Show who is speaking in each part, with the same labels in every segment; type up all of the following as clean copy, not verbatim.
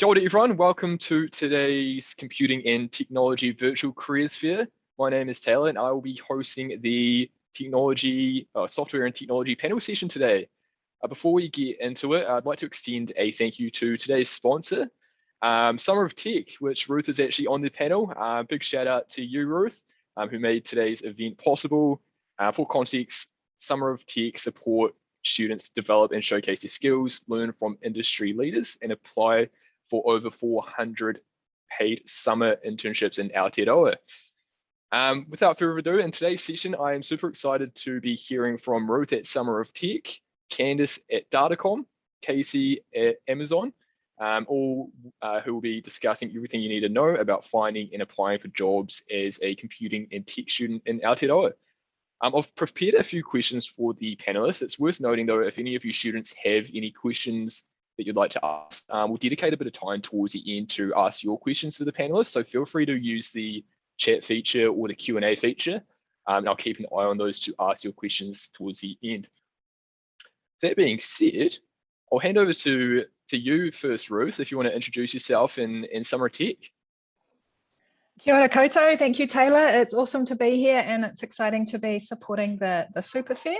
Speaker 1: Kia ora everyone, welcome to today's Computing and Technology Virtual Careers Fair. My name is Taylor and I will be hosting the Software and Technology panel session today. Before we get into it, I'd like to extend a thank you to today's sponsor, Summer of Tech, which Ruth is actually on the panel. Big shout out to you, Ruth, who made today's event possible. For context, Summer of Tech support students develop and showcase their skills, learn from industry leaders, and apply for over 400 paid summer internships in Aotearoa. Without further ado, in today's session, I am super excited to be hearing from Ruth at Summer of Tech, Candice at Datacom, Casey at Amazon, all who will be discussing everything you need to know about finding and applying for jobs as a computing and tech student in Aotearoa. I've prepared a few questions for the panelists. It's worth noting though, if any of you students have any questions that you'd like to ask, we'll dedicate a bit of time towards the end to ask your questions to the panelists. So feel free to use the chat feature or the Q&A feature, and I'll keep an eye on those to ask your questions towards the end. That being said, I'll hand over to you first, Ruth, if you want to introduce yourself and Summer Tech.
Speaker 2: Kia ora koutou. Thank you, Taylor. It's awesome to be here and it's exciting to be supporting the Super Fair.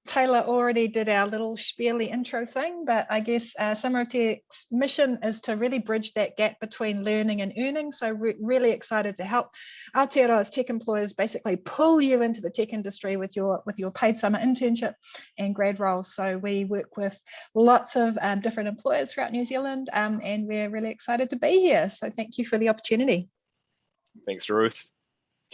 Speaker 2: Taylor already did our little spiely intro thing, but I guess Summer of Tech's mission is to really bridge that gap between learning and earning. So really excited to help Aotearoa's tech employers basically pull you into the tech industry with your paid summer internship and grad role. So we work with lots of different employers throughout New Zealand, and we're really excited to be here. So thank you for the opportunity.
Speaker 1: Thanks, Ruth.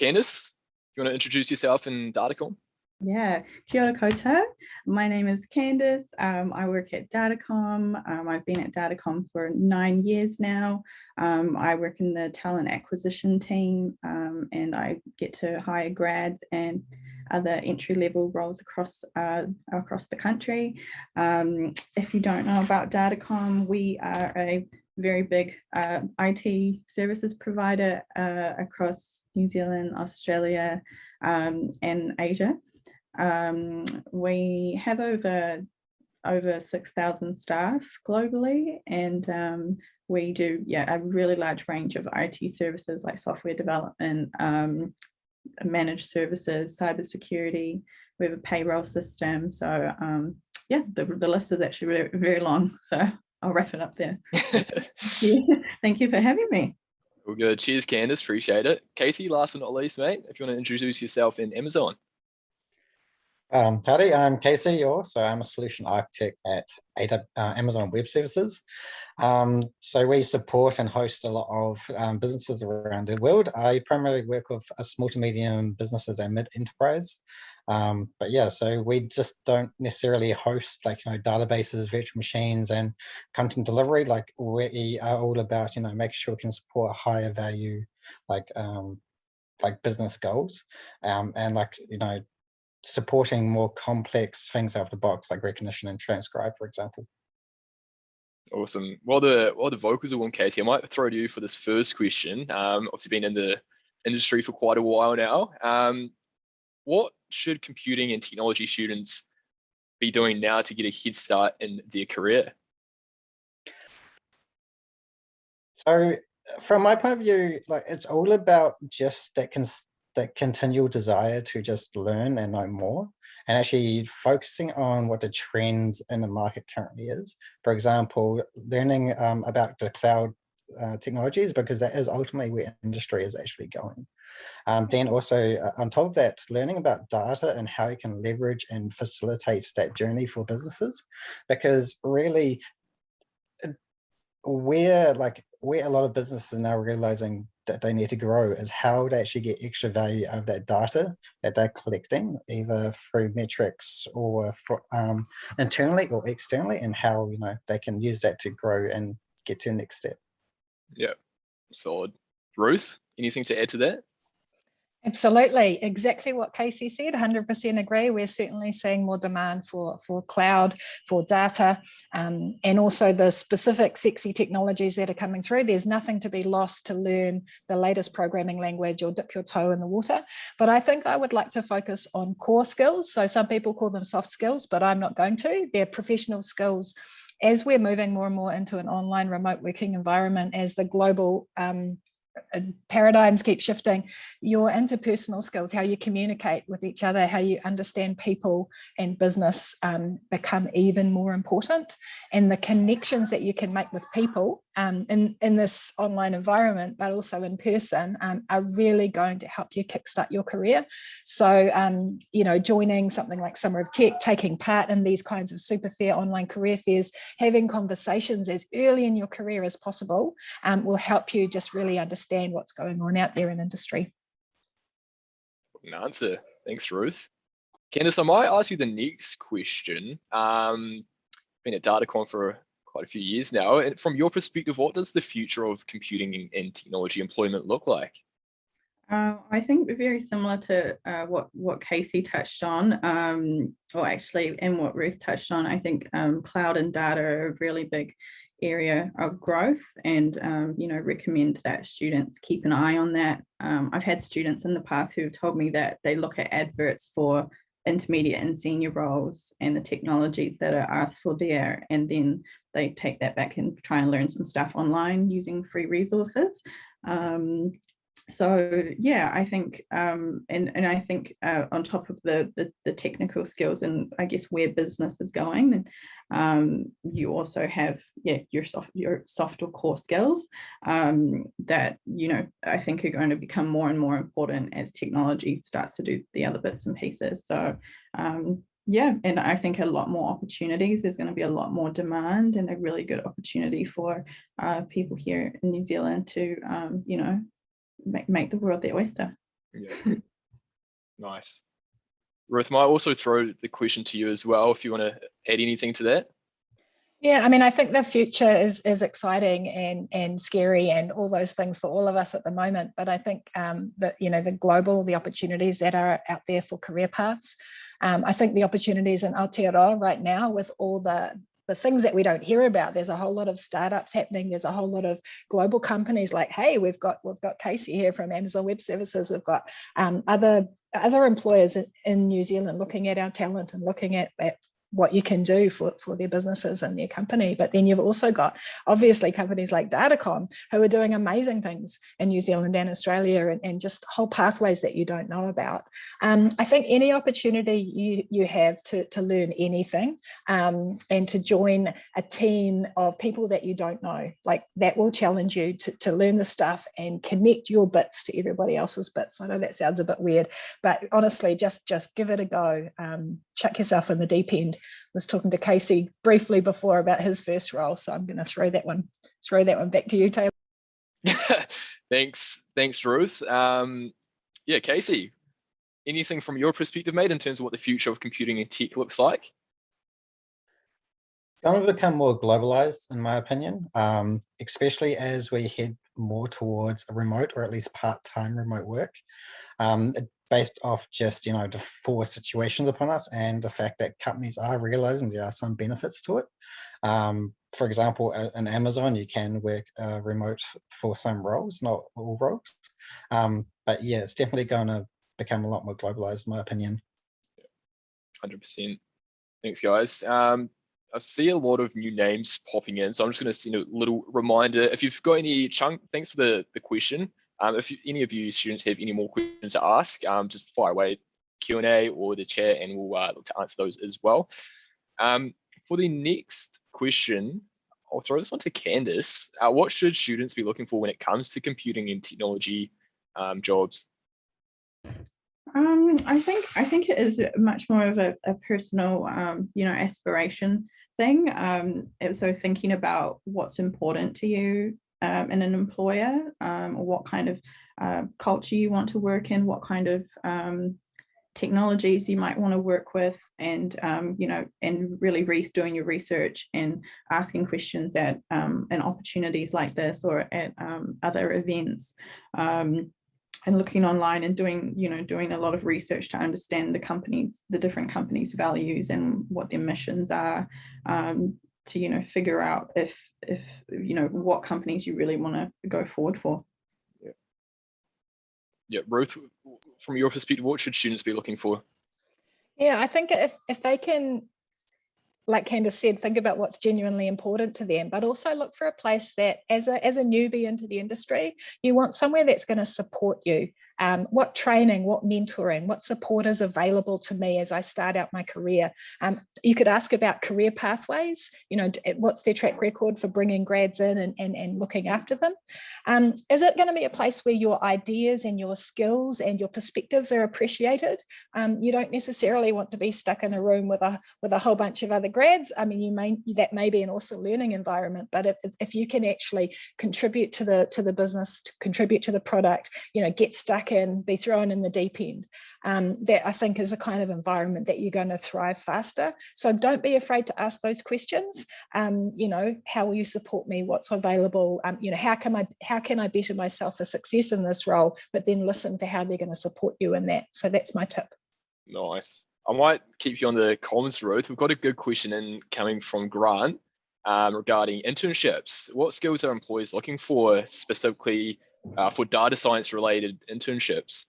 Speaker 1: Candice, you want to introduce yourself and Datacom?
Speaker 3: Yeah, kia ora koutou. My name is Candice. I work at Datacom. I've been at Datacom for 9 years now. I work in the talent acquisition team, and I get to hire grads and other entry-level roles across the country. If you don't know about Datacom, we are a very big IT services provider across New Zealand, Australia, and Asia. We have over 6,000 staff globally, and we do a really large range of IT services like software development, managed services, cybersecurity. We have a payroll system. So the list is actually very, very long. So I'll wrap it up there. Thank you for having me.
Speaker 1: Well, good. Cheers, Candice. Appreciate it. Casey, last but not least, mate, if you want to introduce yourself in Amazon.
Speaker 4: Howdy, I'm Casey, so I'm a solution architect at Amazon Web Services. So we support and host a lot of businesses around the world. I primarily work with small to medium businesses and mid-enterprise. But yeah, so we just don't necessarily host databases, virtual machines, and content delivery. Like we are all about making sure we can support higher value like business goals, and supporting more complex things out of the box like recognition and transcribe, for example.
Speaker 1: Awesome. While the vocals are on, Casey, I might throw to you for this first question. Obviously been in the industry for quite a while now. What should computing and technology students be doing now to get a head start in their career?
Speaker 4: So from my point of view, it's all about just that continual desire to just learn and know more, and actually focusing on what the trends in the market currently is. For example, learning about the cloud technologies, because that is ultimately where industry is actually going. Then also on top of that, learning about data and how you can leverage and facilitate that journey for businesses, because really where a lot of businesses are now realizing that they need to grow is how they actually get extra value out of that data that they're collecting, either through metrics or for, internally or externally, and how they can use that to grow and get to the next step.
Speaker 1: Yeah, solid. Ruth, anything to add to that?
Speaker 2: Absolutely, exactly what Casey said, 100% agree. We're certainly seeing more demand for cloud, for data, and also the specific sexy technologies that are coming through. There's nothing to be lost to learn the latest programming language or dip your toe in the water. But I think I would like to focus on core skills. So some people call them soft skills, but I'm not going to. They're professional skills as we're moving more and more into an online remote working environment, as the global paradigms keep shifting, your interpersonal skills, how you communicate with each other, how you understand people and business become even more important. And the connections that you can make with people in this online environment, but also in person, are really going to help you kickstart your career. So, you know, joining something like Summer of Tech, taking part in these kinds of super fair online career fairs, having conversations as early in your career as possible will help you just really understand what's going on out there in industry.
Speaker 1: Good answer. Thanks, Ruth. Candice, I might ask you the next question. Been at Datacom for quite a few years now. And from your perspective, what does the future of computing and technology employment look like?
Speaker 3: I think very similar to what Casey touched on, or actually, and what Ruth touched on. I think cloud and data are a really big area of growth, and you know, recommend that students keep an eye on that. I've had students in the past who have told me that they look at adverts for intermediate and senior roles and the technologies that are asked for there, and then they take that back and try and learn some stuff online using free resources. So yeah, I think and I think on top of the technical skills and I guess where business is going, you also have your softer core skills that, you know, I think are going to become more and more important as technology starts to do the other bits and pieces. So yeah, and I think a lot more opportunities. There's going to be a lot more demand, and a really good opportunity for people here in New Zealand to you know, make the world their oyster.
Speaker 1: Yeah. Nice. Ruth, might also throw the question to you as well, if you want to add anything to that.
Speaker 2: Yeah, I mean, I think the future is exciting and scary and all those things for all of us at the moment. But I think that, you know, the opportunities that are out there for career paths. I think the opportunities in Aotearoa right now, with all the things that we don't hear about, there's a whole lot of startups happening. There's a whole lot of global companies like, hey, we've got Casey here from Amazon Web Services. We've got other employers in New Zealand looking at our talent and looking at what you can do for their businesses and their company. But then you've also got obviously companies like Datacom who are doing amazing things in New Zealand and Australia, and just whole pathways that you don't know about. I think any opportunity you have to learn anything and to join a team of people that you don't know, like that will challenge you to learn the stuff and connect your bits to everybody else's bits. I know that sounds a bit weird, but honestly, just give it a go. Chuck yourself in the deep end. Was talking to Casey briefly before about his first role, so I'm going to throw that one back to you, Taylor.
Speaker 1: Thanks, Ruth. Yeah, Casey, anything from your perspective, mate, in terms of what the future of computing and tech looks like?
Speaker 4: Going to become more globalized, in my opinion, especially as we head more towards a remote, or at least part-time remote work. Based off just, you know, the forced situations upon us, and the fact that companies are realizing there are some benefits to it. For example, in Amazon, you can work remote for some roles, not all roles. But yeah, it's definitely going to become a lot more globalized, in my opinion.
Speaker 1: 100%. Thanks, guys. I see a lot of new names popping in, so I'm just going to send a little reminder. If you've got any, Chung, thanks for the question. If any of you students have any more questions to ask, just fire away Q&A or the chat, and we'll look to answer those as well. For the next question, I'll throw this one to Candice. What should students be looking for when it comes to computing and technology jobs?
Speaker 3: I think it is much more of a personal, you know, aspiration thing. So thinking about what's important to you in an employer, or what kind of culture you want to work in, what kind of technologies you might want to work with, and you know, and really doing your research and asking questions at and opportunities like this, or at other events, and looking online and doing a lot of research to understand the different companies' values and what their missions are, to, you know, figure out if you know what companies you really want to go forward for.
Speaker 1: Yeah, Ruth, from your perspective, what should students be looking for?
Speaker 2: Yeah, I think if they can like Candace said, think about what's genuinely important to them, but also look for a place that as a newbie into the industry, you want somewhere that's going to support you. What training, what mentoring, what support is available to me as I start out my career. You could ask about career pathways, what's their track record for bringing grads in and looking after them. Is it going to be a place where your ideas and your skills and your perspectives are appreciated? You don't necessarily want to be stuck in a room with a whole bunch of other grads. I mean, that may be an awesome learning environment, but if you can actually contribute to the business, to contribute to the product, get stuck in, be thrown in the deep end, that I think is a kind of environment that you're going to thrive faster. So don't be afraid to ask those questions. How will you support me? What's available? How can I better myself for success in this role? But then listen to how they're going to support you in that. So that's my tip.
Speaker 1: Nice. I might keep you on the comms road. We've got a good question coming from Grant regarding internships. What skills are employers looking for specifically for data science related internships?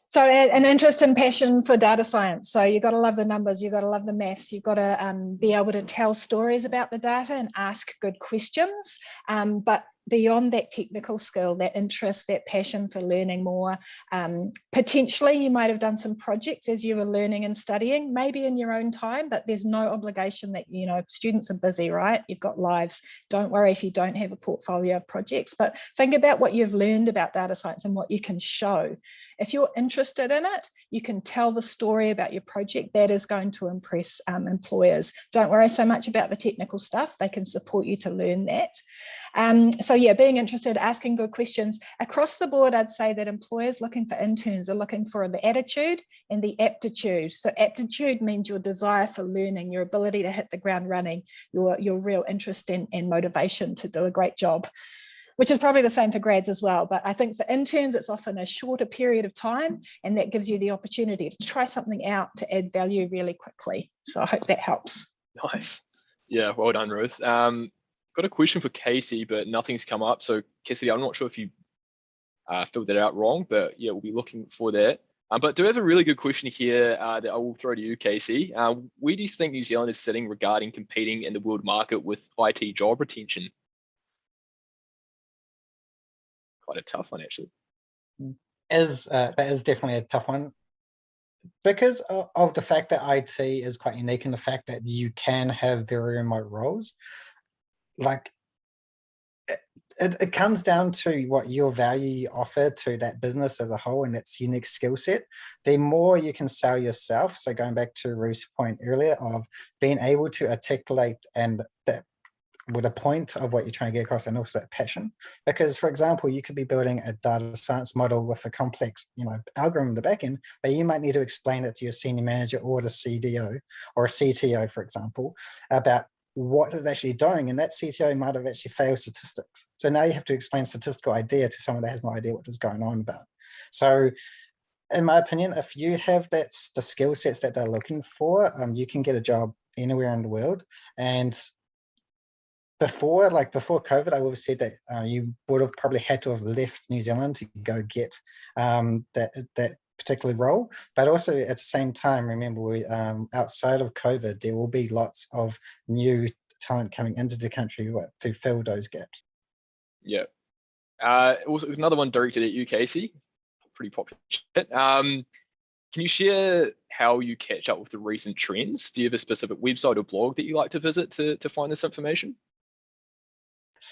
Speaker 2: So an interest and passion for data science. So you've got to love the numbers, you've got to love the maths, you've got to be able to tell stories about the data and ask good questions. But beyond that technical skill, that interest, that passion for learning more, potentially you might have done some projects as you were learning and studying, maybe in your own time, but there's no obligation that, students are busy, right? You've got lives. Don't worry if you don't have a portfolio of projects, but think about what you've learned about data science and what you can show. If you're interested in it, you can tell the story about your project. That is going to impress employers. Don't worry so much about the technical stuff. They can support you to learn that. So yeah, being interested, asking good questions. Across the board, I'd say that employers looking for interns are looking for the attitude and the aptitude. So aptitude means your desire for learning, your ability to hit the ground running, your real interest and motivation to do a great job, which is probably the same for grads as well. But I think for interns, it's often a shorter period of time, and that gives you the opportunity to try something out to add value really quickly. So I hope that helps.
Speaker 1: Nice. Yeah, well done, Ruth. Got a question for Casey, but nothing's come up. So Casey, I'm not sure if you filled that out wrong, but yeah, we'll be looking for that. But do we have a really good question here that I will throw to you, Casey? Where do you think New Zealand is sitting regarding competing in the world market with IT job retention? Quite a tough one, actually.
Speaker 4: That is definitely a tough one. Because of the fact that IT is quite unique in the fact that you can have very remote roles, like it comes down to what your value you offer to that business as a whole and its unique skill set. The more you can sell yourself, so going back to Ruth's point earlier of being able to articulate and that with a point of what you're trying to get across, and also that passion. Because, for example, you could be building a data science model with a complex, algorithm in the back end, but you might need to explain it to your senior manager or the CDO or a CTO, for example, about what it's actually doing. And that CTO might have actually failed statistics. So now you have to explain statistical idea to someone that has no idea what is going on about. So in my opinion, if you have the skill sets that they're looking for, you can get a job anywhere in the world. And before COVID, I would have said that you would have probably had to have left New Zealand to go get that particular role. But also at the same time, remember, we outside of COVID, there will be lots of new talent coming into the country to fill those gaps.
Speaker 1: Yeah. Also, another one directed at you, Casey. Pretty popular. Can you share how you catch up with the recent trends? Do you have a specific website or blog that you like to visit to find this information?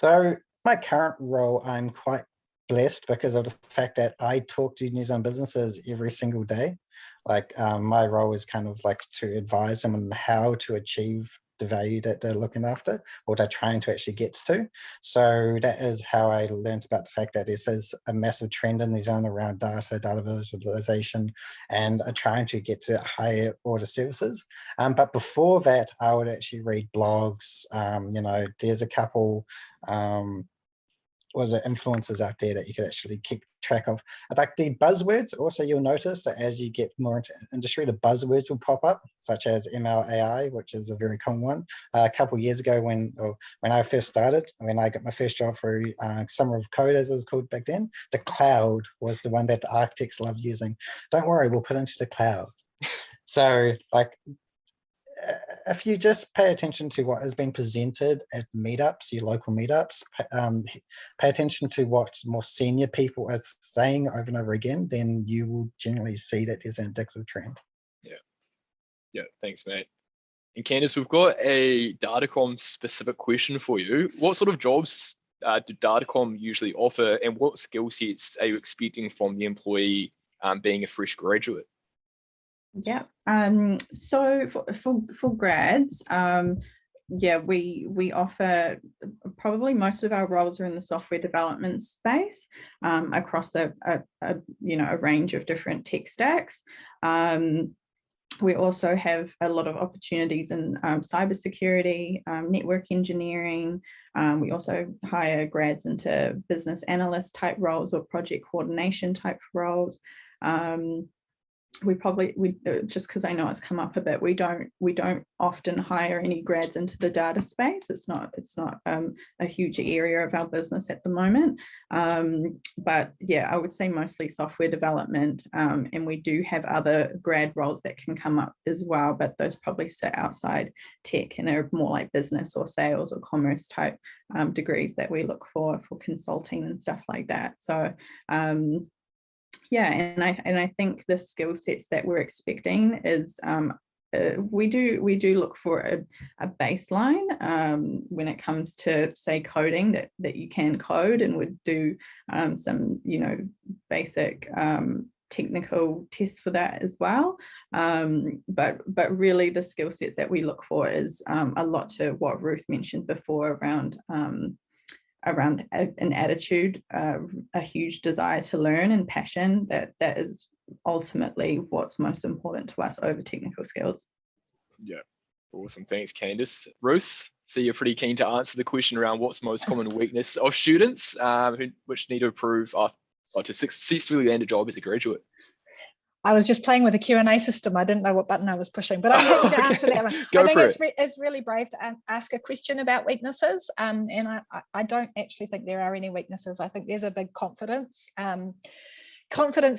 Speaker 4: So my current role, I'm quite blessed because of the fact that I talk to New Zealand businesses every single day. My role is kind of like to advise them on how to achieve the value that they're looking after or they're trying to actually get to. So that is how I learned about the fact that this is a massive trend in New Zealand around data visualization, and trying to get to higher order services. But before that, I would actually read blogs. There's a couple influencers out there that you could actually keep track of. Like the buzzwords, also you'll notice that as you get more into industry, the buzzwords will pop up, such as ML AI, which is a very common one. A couple of years ago when I first started, when I got my first job through Summer of Code, as it was called back then, the cloud was the one that the architects love using. Don't worry, we'll put it into the cloud. So if you just pay attention to what is being presented at meetups, your local meetups, pay attention to what more senior people are saying over and over again, then you will generally see that there's an indicative trend.
Speaker 1: Yeah, thanks, mate. And Candice, we've got a Datacom specific question for you. What sort of jobs do Datacom usually offer, and what skill sets are you expecting from the employee being a fresh graduate?
Speaker 3: Yeah, so for grads, yeah, we offer, probably most of our roles are in the software development space, across a range of different tech stacks. We also have a lot of opportunities in cybersecurity, network engineering. We also hire grads into business analyst type roles or project coordination type roles. We just because I know it's come up a bit, we don't often hire any grads into the data space. It's not a huge area of our business at the moment, but yeah, I would say mostly software development, and we do have other grad roles that can come up as well, but those probably sit outside tech and are more like business or sales or commerce type degrees that we look for consulting and stuff like that. So yeah, and I think the skill sets that we're expecting is we do look for a baseline when it comes to, say, coding, that you can code, and would do some basic technical tests for that as well. But really the skill sets that we look for is a lot to what Ruth mentioned before around an attitude, a huge desire to learn, and passion. That is ultimately what's most important to us over technical skills.
Speaker 1: Yeah, awesome. Thanks, Candice. Ruth, so you're pretty keen to answer the question around what's the most common weakness of students which need to improve to successfully land a job as a graduate?
Speaker 2: I was just playing with the Q&A system. I didn't know what button I was pushing, but I'm happy to answer that one. I think it's really brave to ask a question about weaknesses, and I don't actually think there are any weaknesses. I think there's a big confidence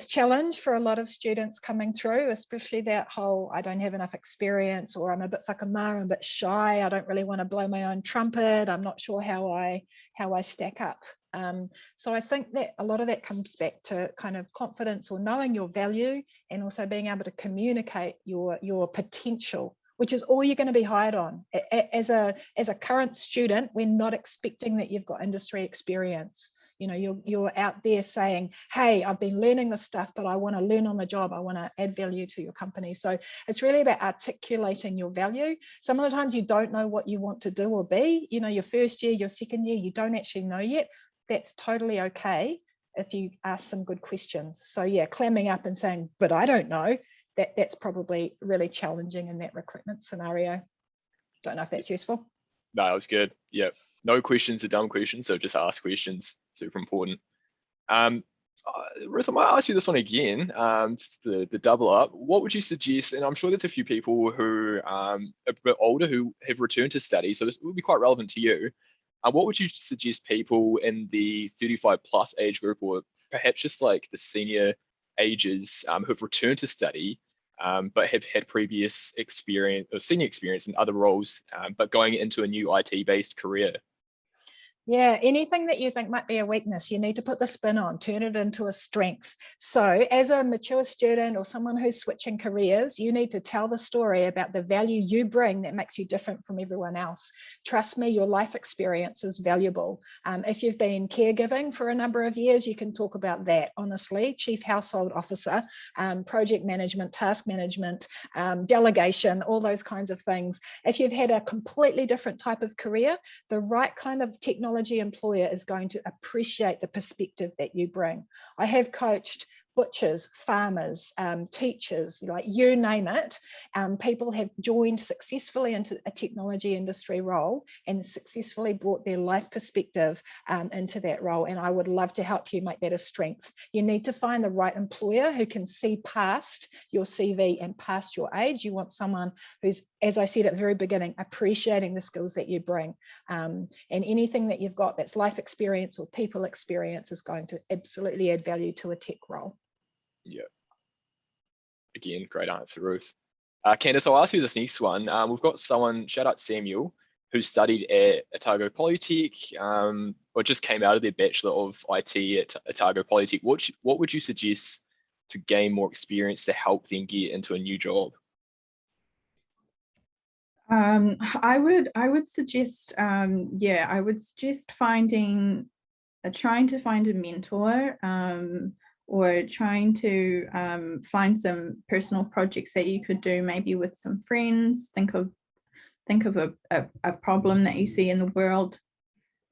Speaker 2: challenge for a lot of students coming through, especially that whole, I don't have enough experience, or I'm a bit whakama, I'm a bit shy, I don't really want to blow my own trumpet, I'm not sure how I stack up. So I think that a lot of that comes back to kind of confidence, or knowing your value, and also being able to communicate your potential, which is all you're going to be hired on. As a current student, we're not expecting that you've got industry experience. You're out there saying, hey, I've been learning this stuff, but I want to learn on the job. I want to add value to your company. So it's really about articulating your value. Some of the times you don't know what you want to do or be. Your first year, your second year, you don't actually know yet. That's totally okay if you ask some good questions. So yeah, clamming up and saying, but I don't know, that's probably really challenging in that recruitment scenario. Don't know if that's useful.
Speaker 1: No, that was good. Yeah, no questions are dumb questions, so just ask questions. Super important. Ruth, I might ask you this one again, just the double up. What would you suggest? And I'm sure there's a few people who are a bit older who have returned to study, so this would be quite relevant to you. What would you suggest people in the 35 plus age group, or perhaps just like the senior ages, who've returned to study, but have had previous experience or senior experience in other roles, but going into a new IT-based career?
Speaker 2: Yeah, anything that you think might be a weakness, you need to put the spin on, turn it into a strength. So as a mature student or someone who's switching careers, you need to tell the story about the value you bring that makes you different from everyone else. Trust me, your life experience is valuable. If you've been caregiving for a number of years, you can talk about that, honestly. Chief Household Officer, project management, task management, delegation, all those kinds of things. If you've had a completely different type of career, the right kind of technology employer is going to appreciate the perspective that you bring. I have coached butchers, farmers, teachers, like you name it. People have joined successfully into a technology industry role and successfully brought their life perspective into that role. And I would love to help you make that a strength. You need to find the right employer who can see past your CV and past your age. You want someone who's, as I said at the very beginning, appreciating the skills that you bring. And anything that you've got that's life experience or people experience is going to absolutely add value to a tech role.
Speaker 1: Yeah. Again, great answer, Ruth. Candice, I'll ask you this next one. We've got someone, shout out Samuel, who studied at Otago Polytech, or just came out of their Bachelor of IT at Otago Polytech. What would you suggest to gain more experience to help them get into a new job?
Speaker 3: I would suggest, I would suggest trying to find a mentor, or trying to find some personal projects that you could do maybe with some friends. Think of a problem that you see in the world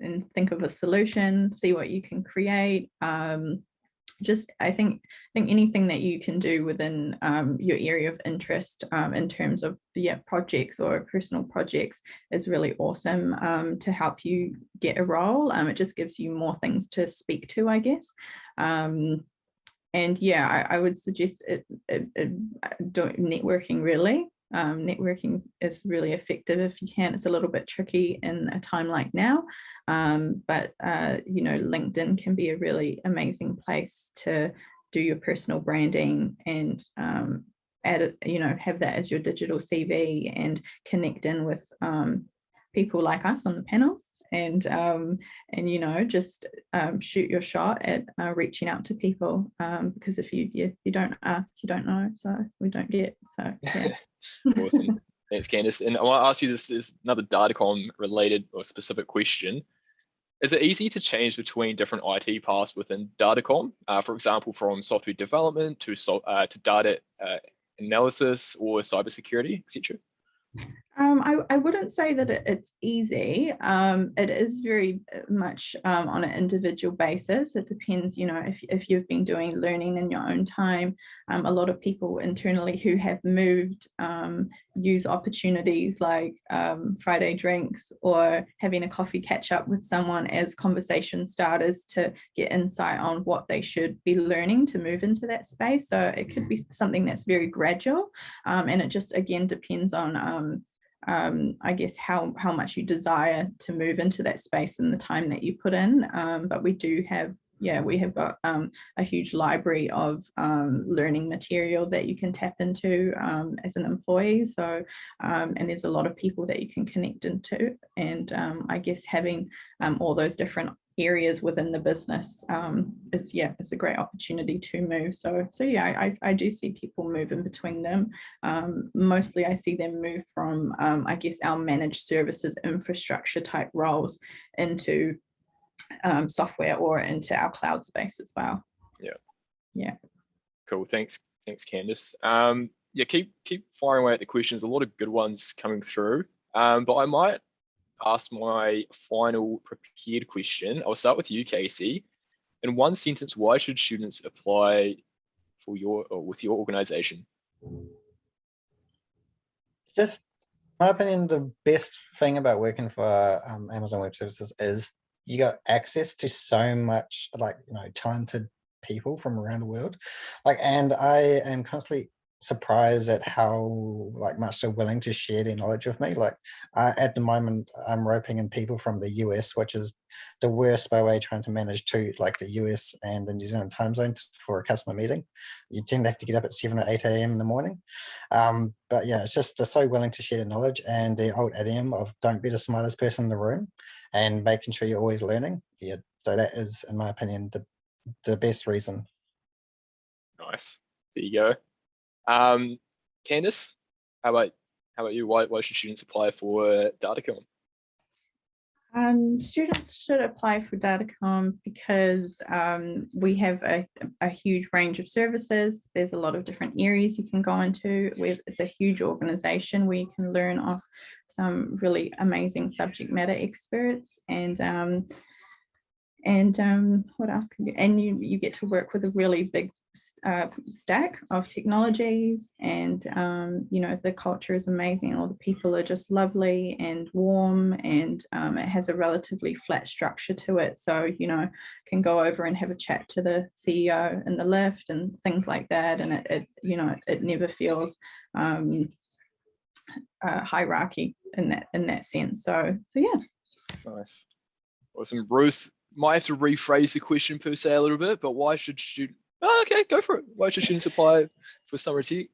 Speaker 3: and think of a solution, see what you can create. I think anything that you can do within your area of interest in terms of projects or personal projects is really awesome to help you get a role. It just gives you more things to speak to, I guess. And yeah, I would suggest networking really. Networking is really effective if you can. It's a little bit tricky in a time like now, but you know, LinkedIn can be a really amazing place to do your personal branding and add it, you know, have that as your digital CV and connect in with people like us on the panels, and you know, just shoot your shot at reaching out to people, because if you don't ask, you don't know, so we don't get. So yeah.
Speaker 1: Awesome. Thanks, Candice. And I want to ask you, this is another Datacom related or specific question. Is it easy to change between different IT paths within Datacom? For example, from software development to data analysis or cybersecurity, etc.?
Speaker 3: I wouldn't say that it's easy. It is very much on an individual basis. It depends, you know, if you've been doing learning in your own time. A lot of people internally who have moved use opportunities like Friday drinks or having a coffee catch up with someone as conversation starters to get insight on what they should be learning to move into that space. So it could be something that's very gradual, and it just again depends on I guess how much you desire to move into that space and the time that you put in. But we do have, we have got a huge library of learning material that you can tap into as an employee. So, and there's a lot of people that you can connect into. And I guess having all those different areas within the business it's a great opportunity to move. So yeah, I do see people move in between them. Mostly I see them move from I guess our managed services infrastructure type roles into software or into our cloud space as well. Yeah.
Speaker 1: Cool. Thanks, Candice. Yeah, keep firing away at the questions. A lot of good ones coming through. But I might ask my final prepared question. I'll start with you, Casey. In one sentence, why should students apply for with your organization?
Speaker 4: Just my opinion, the best thing about working for Amazon Web Services is you got access to so much, like, you know, talented people from around the world. Like, and I am constantly surprised at how much they're willing to share their knowledge with me. Like at the moment, I'm roping in people from the US, which is the worst by way trying to manage the US and the New Zealand time zone for a customer meeting. You tend to have to get up at 7 or 8 a.m. in the morning. But yeah, it's just they're so willing to share the knowledge, and the old idiom of don't be the smartest person in the room and making sure you're always learning. Yeah, so that is, in my opinion, the best reason.
Speaker 1: Nice. There you go. Candice, how about you? Why should students apply for Datacom?
Speaker 3: Students should apply for Datacom because we have a huge range of services. There's a lot of different areas you can go into. It's a huge organization where you can learn off some really amazing subject matter experts, and what else can you, and you get to work with a really big stack of technologies, and you know, the culture is amazing. All the people are just lovely and warm, and it has a relatively flat structure to it, so you know, can go over and have a chat to the CEO in the lift and things like that, and it you know, it never feels hierarchy in that sense. So yeah.
Speaker 1: Nice. Awesome. Ruth, might have to rephrase the question per se a little bit, but why should students? Oh, okay, go for it. Why should students apply for summer tech?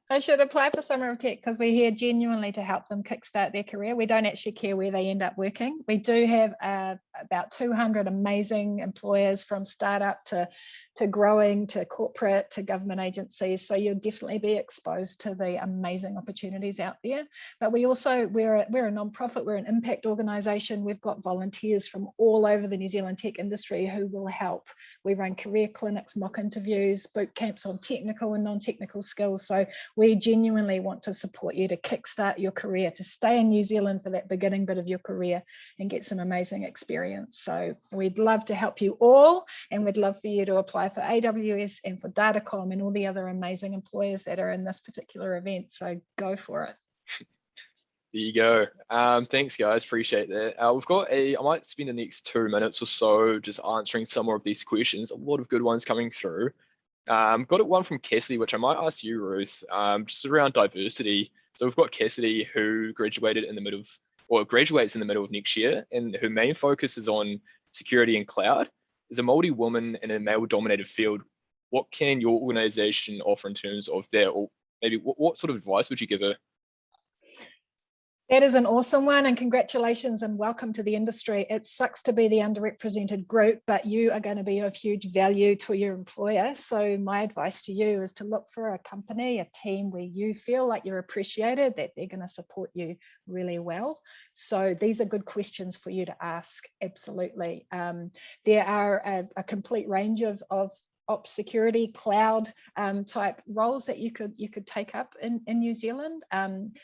Speaker 2: I should apply for Summer of Tech because we're here genuinely to help them kickstart their career. We don't actually care where they end up working. We do have about 200 amazing employers, from startup to growing, to corporate, to government agencies. So you'll definitely be exposed to the amazing opportunities out there. But we're a non-profit, we're an impact organisation. We've got volunteers from all over the New Zealand tech industry who will help. We run career clinics, mock interviews, boot camps on technical and non-technical skills. So we genuinely want to support you to kickstart your career, to stay in New Zealand for that beginning bit of your career and get some amazing experience. So we'd love to help you all, and we'd love for you to apply for AWS and for Datacom and all the other amazing employers that are in this particular event. So go for it.
Speaker 1: There you go. Thanks, guys. Appreciate that. I might spend the next 2 minutes or so just answering some more of these questions. A lot of good ones coming through. Got one from Cassidy, which I might ask you, Ruth, just around diversity. So we've got Cassidy, who graduates in the middle of next year, and her main focus is on security and cloud. As a Māori woman in a male-dominated field, what can your organization offer in terms of that, or maybe what sort of advice would you give her?
Speaker 2: That is an awesome one, and congratulations and welcome to the industry. It sucks to be the underrepresented group, but you are going to be of huge value to your employer. So my advice to you is to look for a company, a team where you feel like you're appreciated, that they're going to support you really well. So these are good questions for you to ask, absolutely. There are a complete range of ops security, cloud type roles that you could take up in New Zealand, and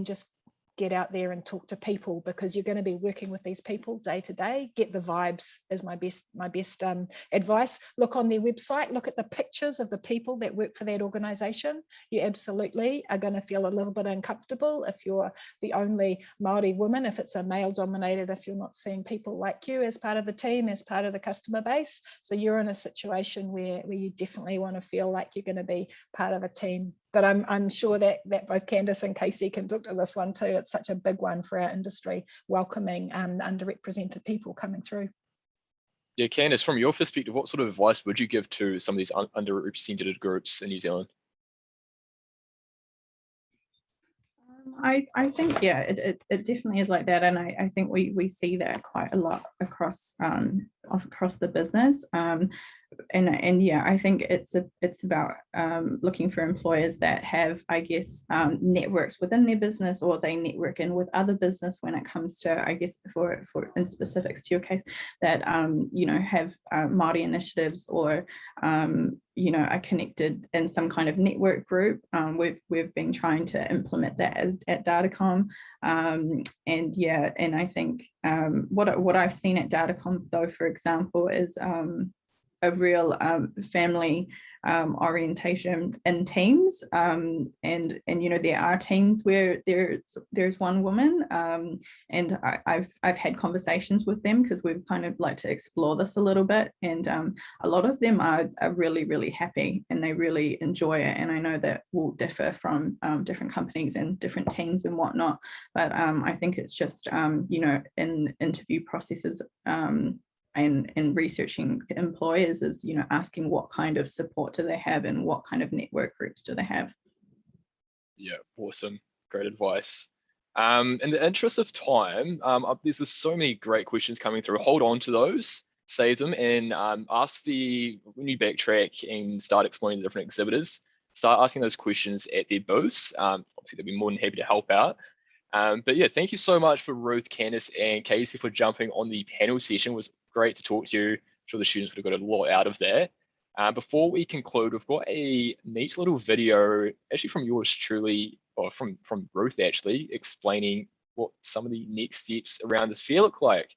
Speaker 2: just get out there and talk to people, because you're going to be working with these people day to day. Get the vibes is my best advice. Look on their website, look at the pictures of the people that work for that organization. You absolutely are going to feel a little bit uncomfortable if you're the only Māori woman, if it's a male dominated, if you're not seeing people like you as part of the team, as part of the customer base. So you're in a situation where you definitely want to feel like you're going to be part of a team. But I'm sure that both Candice and Casey can talk to this one too. It's such a big one for our industry, welcoming underrepresented people coming through.
Speaker 1: Yeah, Candice, from your perspective, what sort of advice would you give to some of these underrepresented groups in New Zealand?
Speaker 3: I think, yeah, it definitely is like that, and I think we see that quite a lot across the business. And yeah, I think it's about looking for employers that have, I guess, networks within their business, or they network in with other business when it comes to, I guess, for in specifics to your case, that you know, have Māori initiatives, or you know, are connected in some kind of network group. We've been trying to implement that at Datacom, and yeah, and I think what I've seen at Datacom though, for example, is a real family orientation in teams, and you know, there are teams where there's one woman, and I've had conversations with them, because we've kind of like to explore this a little bit, and a lot of them are really happy, and they really enjoy it. And I know that will differ from different companies and different teams and whatnot, but I think it's just you know, in interview processes, and researching employers, is, you know, asking what kind of support do they have, and what kind of network groups do they have.
Speaker 1: Yeah, awesome. Great advice. In the interest of time, there's just so many great questions coming through. Hold on to those, save them, and when you backtrack and start exploring the different exhibitors, start asking those questions at their booths. Obviously, they'll be more than happy to help out. But yeah, thank you so much for Ruth, Candice, and Casey for jumping on the panel session. It was great to talk to you. I'm sure the students would have got a lot out of that. Before we conclude, we've got a neat little video, actually from yours truly, or from Ruth actually, explaining what some of the next steps around this fair look like.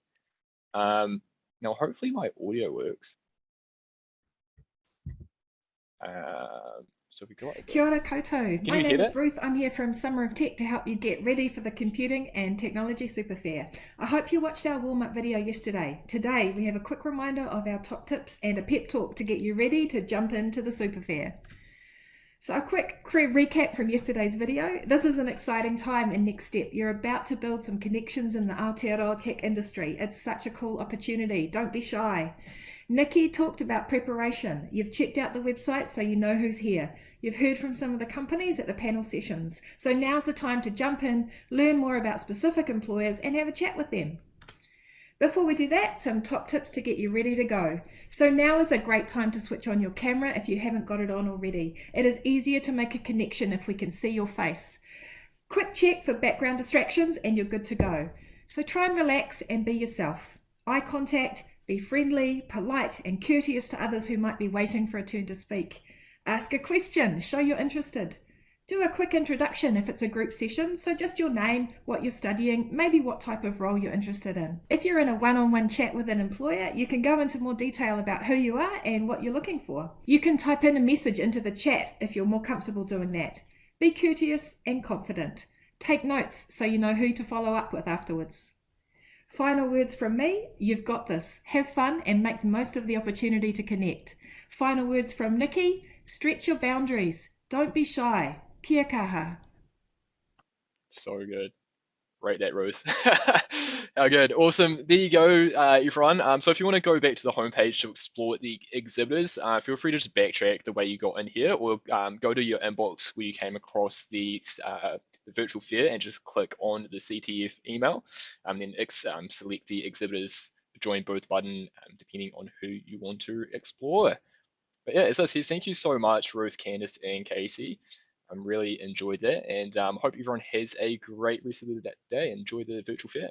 Speaker 1: Now, hopefully my audio works. So we got
Speaker 5: Kia ora koutou. My name is
Speaker 1: that?
Speaker 5: Ruth. I'm here from Summer of Tech to help you get ready for the Computing and Technology Super Fair. I hope you watched our warm-up video yesterday. Today we have a quick reminder of our top tips and a pep talk to get you ready to jump into the Super Fair. So a quick recap from yesterday's video. This is an exciting time and next step. You're about to build some connections in the Aotearoa tech industry. It's such a cool opportunity. Don't be shy. Nikki talked about preparation. You've checked out the website so you know who's here. You've heard from some of the companies at the panel sessions. So now's the time to jump in, learn more about specific employers and have a chat with them. Before we do that, some top tips to get you ready to go. So now is a great time to switch on your camera if you haven't got it on already. It is easier to make a connection if we can see your face. Quick check for background distractions and you're good to go. So try and relax and be yourself. Eye contact, be friendly, polite and courteous to others who might be waiting for a turn to speak. Ask a question, show you're interested. Do a quick introduction if it's a group session, so just your name, what you're studying, maybe what type of role you're interested in. If you're in a one-on-one chat with an employer, you can go into more detail about who you are and what you're looking for. You can type in a message into the chat if you're more comfortable doing that. Be courteous and confident. Take notes so you know who to follow up with afterwards. Final words from me, you've got this. Have fun and make the most of the opportunity to connect. Final words from Nikki, stretch your boundaries. Don't be shy. Kia kaha.
Speaker 1: So good. Rate that, Ruth. Oh, good. Awesome. There you go, everyone. So if you want to go back to the homepage to explore the exhibitors, feel free to just backtrack the way you got in here, or go to your inbox where you came across the virtual fair and just click on the CTF email, and then select the exhibitors join booth button, depending on who you want to explore. But yeah, as I said, thank you so much, Ruth, Candice, and Casey. Really enjoyed that, and hope everyone has a great rest of the day. Enjoy the virtual fair.